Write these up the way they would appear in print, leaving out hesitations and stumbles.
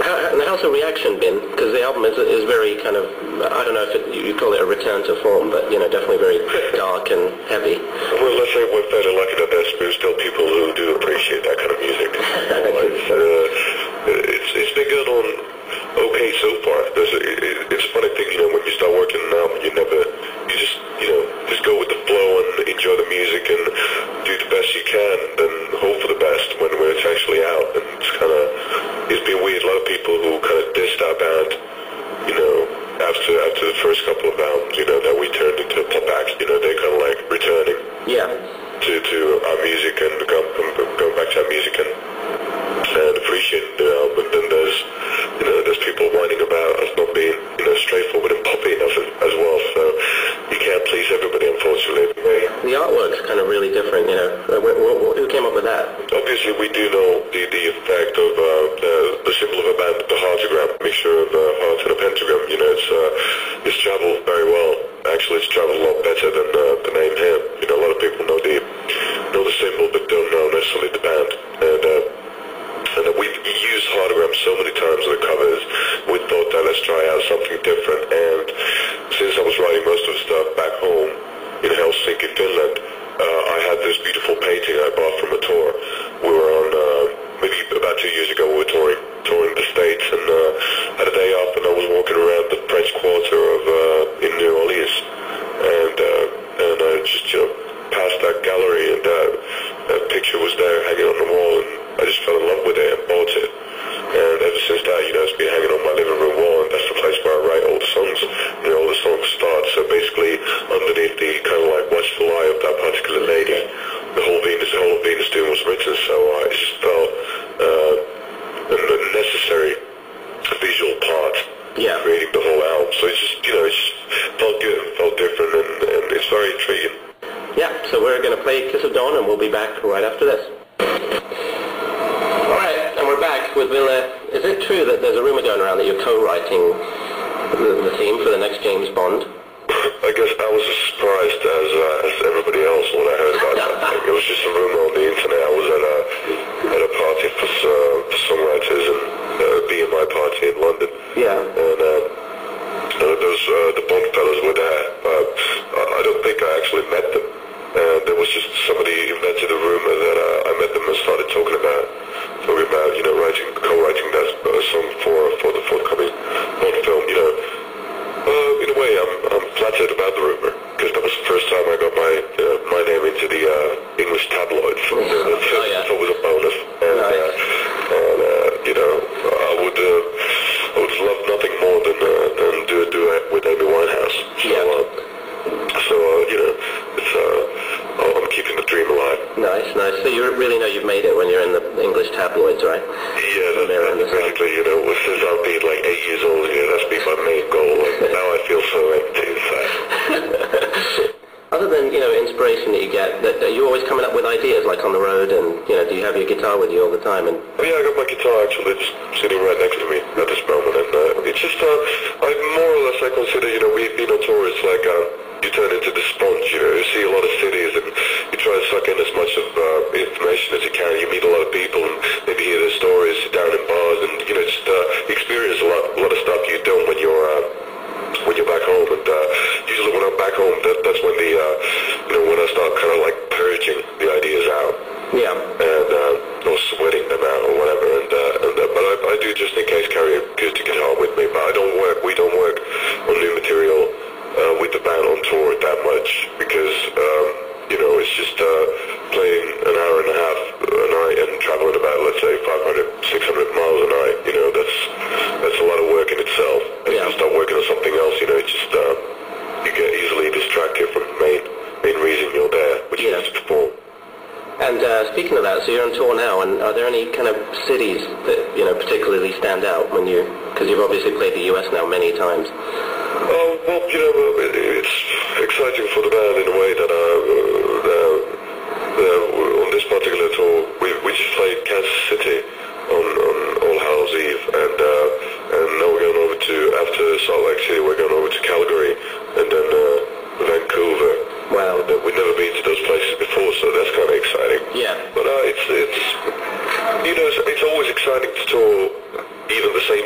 How's the reaction been? Because the album is very kind of, I don't know if you call it a return to form, but, you know, definitely very dark and heavy. Well, let's say we're fairly lucky that there's still people who do appreciate that kind of music. It's been going on okay so far. It's a funny thing, you know, when you start working on an album, you just, you know, just go with the flow and enjoy the music and do the best you can, and then hope for the best when it's actually out. And it's been weird. A lot of people who kind of dissed our band, you know, after the first couple of albums, you know, that we turned into a pop act, you know, they're kind of like returning to our music and going back to our music and appreciating the album. And then there's people whining about us not being, you know, straightforward and poppy enough as well. So you can't please everybody, unfortunately. The artwork's kind of really different, you know. Who came up with that? Obviously, we do know the effect of the symbol of a band, the heartagram, mixture of a heart and a pentagram. You know, it's traveled very well. Actually, it's traveled a lot better than the name here. You know, a lot of people know the symbol, but don't know necessarily the band. And we've used heartograms so many times on the covers, we thought that let's try out something different. And since I was writing most of the stuff back home in Helsinki, Finland, I had this beautiful painting I bought from a tour. We were on, maybe about 2 years ago, we were touring the States, and had a day off, and I was walking around the French Quarter in New Orleans, and I just, you know, passed that gallery, and that picture was there hanging on the wall, and I just fell in love with it and bought it. And ever since that, you know, it's been hanging on my living room wall, and that's the place where I write all the songs. You know, all the songs start. So basically, underneath the kind of like watchful eye of that particular lady, the whole Venus tune was written. So it just felt a necessary visual part. Yeah. Creating the whole album. So it's just, you know, it just felt good, felt different, and it's very intriguing. Yeah. So we're going to play Kiss of Dawn, and we'll be back right after this. Alright, and we're back with Ville. Is it true that there's a rumor going around that you're co-writing the theme for the next James Bond? I guess I was as surprised as everybody else when I heard about that. It was just a rumor on the internet. I was at a party for songwriters, and BMI party in London. Yeah. And the Bond fellas were there. I don't think I actually met them. There was just somebody invented a rumor that I met them and started talking about, you know, co-writing that song for the forthcoming Bond film. You know, in a way, I'm flattered about the rumor, because that was the first time I got my name into the English tabloids. It's always a bonus. And you know, I would love nothing more than do a duet with Amy Winehouse. So, you know, I'm keeping the dream alive. Nice. So you really know you've made it when you're in the English tabloids, right? Yeah, that's basically, you know, since I've been like 8 years old, you know, that's been my main goal. And now I feel so empty inside. Other than, you know, inspiration that you get, are you always coming up with ideas, like on the road, and, you know, do you have your guitar with you all the time? And yeah, I got my guitar actually sitting right next to me at this moment, and it's just, I more or less, I consider, you know, we've been on tour, it's like, you turn into the sponge, you know, you see a lot of cities, and you try to suck in as much of information as you can. You meet a lot of people, and maybe hear their stories, sit down in bars, and, you know, just experience a lot of stuff you don't when you're back home. And usually when I'm back home, that's when you know, when I start kind of like purging the ideas out. Yeah. And or sweating them out or whatever. But I do, just in case, carry a acoustic guitar with me. But we don't work on new material with the band on tour that much, because you know, it's just playing an hour and a half a night and traveling about, let's say, 500-600 miles a night. You know, that's a lot of work in itself. And if you start working on something else, you know, it's just you get easily distracted from the main reason you're there, which is to perform. And speaking of that, so you're on tour now, and are there any kind of cities that, you know, particularly stand out when because you've obviously played the US now many times? Well, you know, it's exciting for the band in a way that on this particular tour, we just played Kansas City on All Hallows Eve, and now we're going over to, after Salt Lake City, we're going over to Calgary, and then Vancouver. Wow. And we've never been to those places before, so that's kind of exciting. Yeah. But it's you know, it's always exciting to tour even the same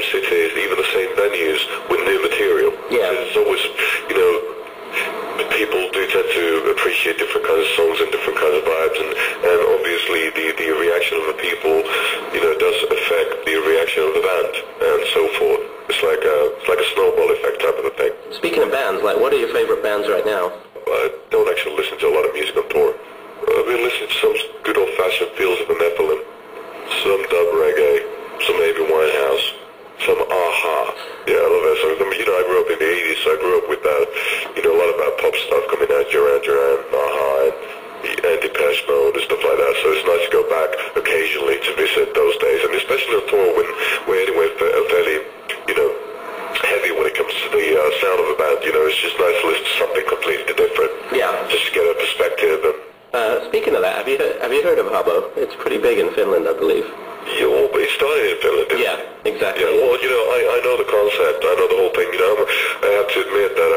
heard of Habbo. It's pretty big in Finland, I believe. Yeah, well, but it started in Finland, didn't it? Yeah, exactly. Yeah, well, you know, I know the concept, I know the whole thing, you know. I have to admit that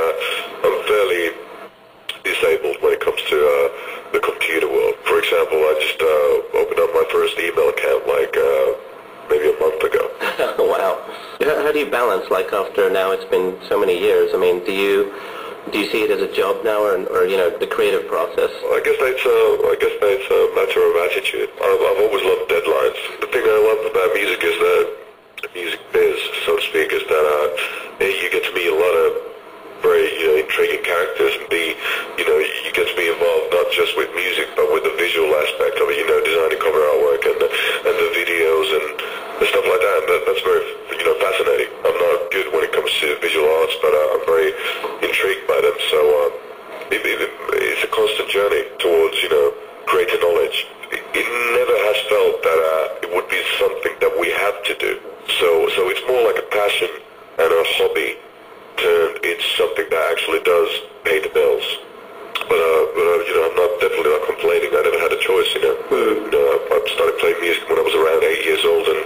I'm fairly disabled when it comes to the computer world. For example, I just opened up my first email account like maybe a month ago. Wow. How do you balance, like, after now it's been so many years? I mean, do you see it as a job now, or you know, the creative process? I guess that's a matter of attitude. I've always loved deadlines. The thing I love about music is that the music biz, so to speak, is that A, you get to meet a lot of very intriguing characters, and B, you know, you get to be involved not just with music but with the visual aspect of it. You know, designing cover artwork and the videos and stuff like that. And that's very fascinating. I'm not good when it comes to visual arts, but I'm very intrigued by them. So it's a constant journey towards greater knowledge. It never has felt that it would be something that we have to do. So it's more like a passion and a hobby turned into something that actually does pay the bills. But I'm definitely not complaining. I never had a choice, I started playing music when I was around 8 years old and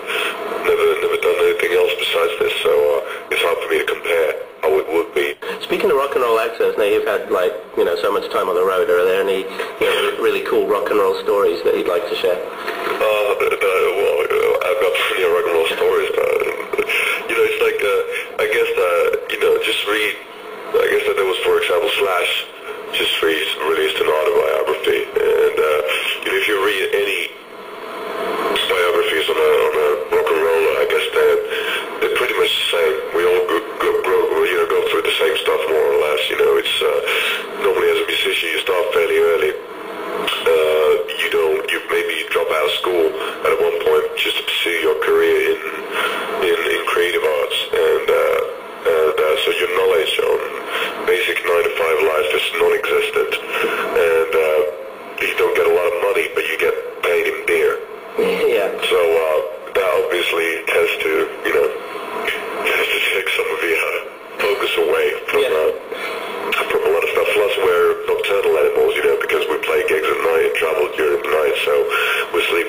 never done anything else besides this, so it's hard for me to compare how it would be. Speaking of rock and roll accents, now you've had so much time on the road. Are there any really cool rock and roll stories that you'd like to share? I've got plenty of rock and roll stories, but it's like I guess just read. I guess that there was, for example, Slash just released an autobiography, and if you read any biographies on a rock and roller, I guess they're pretty much the same. We all go through the same stuff more or less. It's normally as a musician you start fairly early. You maybe drop out of school at one point just to pursue your career in creative arts, and so your knowledge on basic 9-to-5 life is non-existent, and you don't get a lot of money, but you get paid in beer. Yeah. So that obviously tends to take some of your focus away from a lot of stuff. Plus, we're nocturnal animals, because we play gigs at night and travel during the night, so we sleep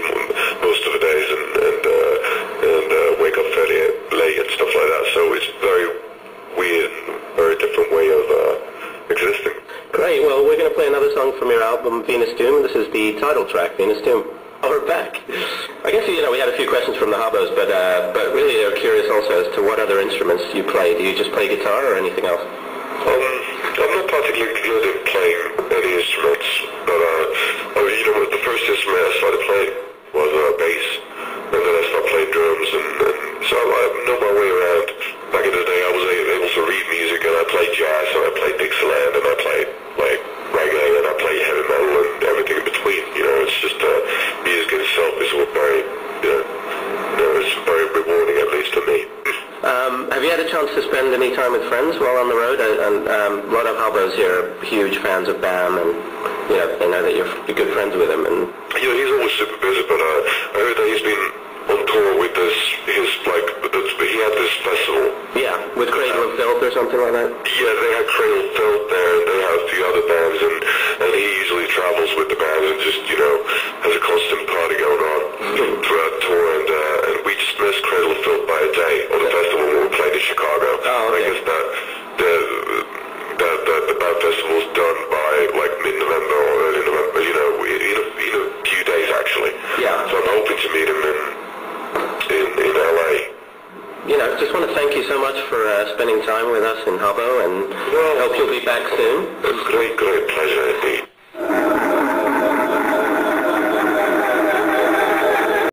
most of the days and wake up fairly late and stuff like that. So it's very weird, very different way of existing. Great. Well, we're going to play another song from your album, Venus Doom. This is the title track, Venus Doom. Oh, we're back. I guess we had a few questions from the Habbos, but really they're curious also as to what other instruments you play. Do you just play guitar or anything else? I'm not particularly good at playing any instruments, but the first instrument I started playing was bass, and then I started playing drums, and so I know my way around. Back in the day, I was able to read music, and I played jazz, and I played Dixieland, and I played reggae, and I played heavy metal, and everything in between. It's just music itself is it's very rewarding, at least to me. Have you had a chance to spend any time with friends while on the road? And a lot of Habbos here are huge fans of Bam, and they know that you're good friends with him. And he's always super busy, but I heard that he's been on tour with he had this festival. Yeah, with Cradle of Filth or something like that? Yeah, they had Cradle of Filth there, and they have a few other bands, and he usually travels with the bands and just, has a constant party going on throughout the tour, and we just missed Cradle of Filth by a day on the festival when we played in Chicago. Oh, okay. I guess that the band festival's done by mid-November or early November, in a few days actually. Yeah. So I'm hoping to meet him in LA. Just want to thank you so much for spending time with us in Habbo, and hope you'll be back soon. Great pleasure indeed.